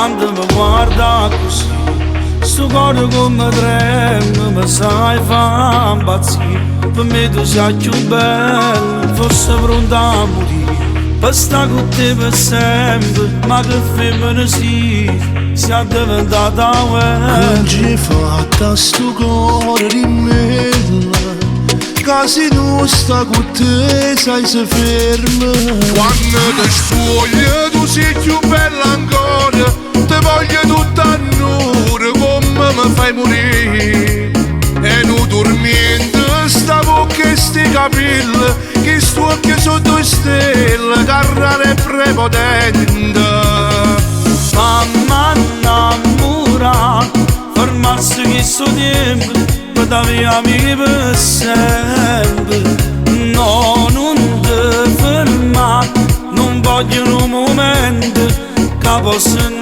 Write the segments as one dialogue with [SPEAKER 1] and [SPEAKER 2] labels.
[SPEAKER 1] quando mi guarda così, sto cuore come trema, mi sai fa impazzire. Per me tu sei più bella, forse pronta a morire, per stare con te per sempre. Ma che femmina sia diventata
[SPEAKER 2] Non
[SPEAKER 1] uomo.
[SPEAKER 2] ci fatta sto cuore di mela, che se non sta con te sai se ferma.
[SPEAKER 3] Quando ti spogli tu sei più bella ancora, ti voglio tutta a nure come mi fai morire. E non dormiendo sta bocca e sti capelli, che sto occhio sotto stelle, carrara e prepotente.
[SPEAKER 1] Mamma innamora, fermarsi questo tempo, per dare amici per sempre. No, non ti fermare, non voglio un momento che possa innamorare.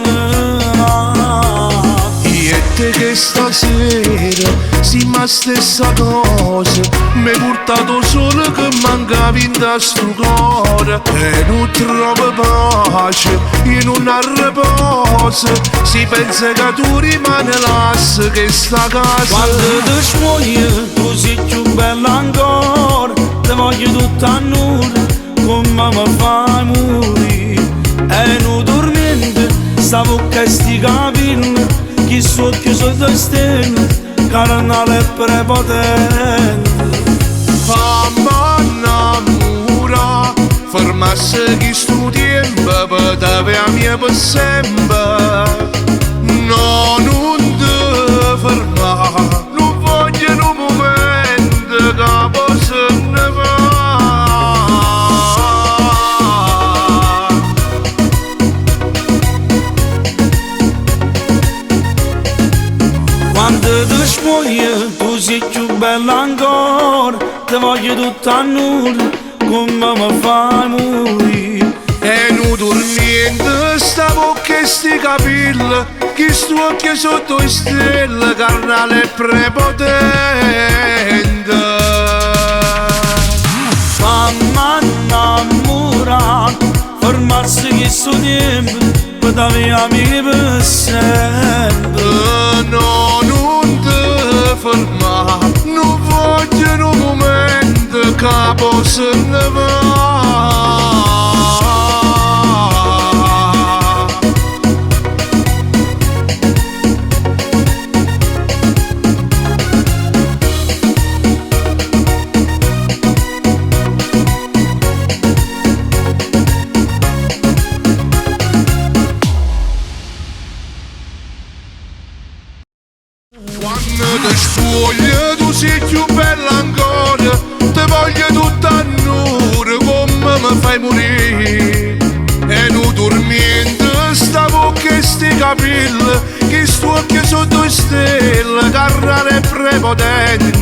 [SPEAKER 2] Io e te che stasera siamo la stessa cosa, mi hai portato solo che mancavi in sto cuore. E non trovo pace, io non ho riposo, si pensa che tu rimani lasso che sta casa.
[SPEAKER 1] Quando ti smuoio, tu sei più bella ancora, ti voglio tutta a nulla, come mi fai morire. E non dormiendo, sta bocca e sti capelli, che sotto sotto stelle, carnale e prepotente.
[SPEAKER 3] Fammi innamorare, fermasse chi sto tempo, per te a mia per sempre. No, non ti fermare, non voglio un momento che possa innamorare.
[SPEAKER 1] Quando ti smuoio, tu sei più bella ancora, ti voglio tutta a nulla, come mi fai morire.
[SPEAKER 3] E non dormiendo sta bocca e sti capelli, che sto occhio sotto stelle, carnale e prepotente.
[SPEAKER 1] Mamma innamora, fermarsi questo tempo, per dare amici per sempre.
[SPEAKER 3] No, non ti fermare, non voglio un momento che possa innamorare. Quando ti spogli tu sei più bella ancora, ti voglio tutta a nure come mi fai morire. E non dormiendo sta bocca e sti capelli, che sto occhio sotto stelle, carrara e prepotente.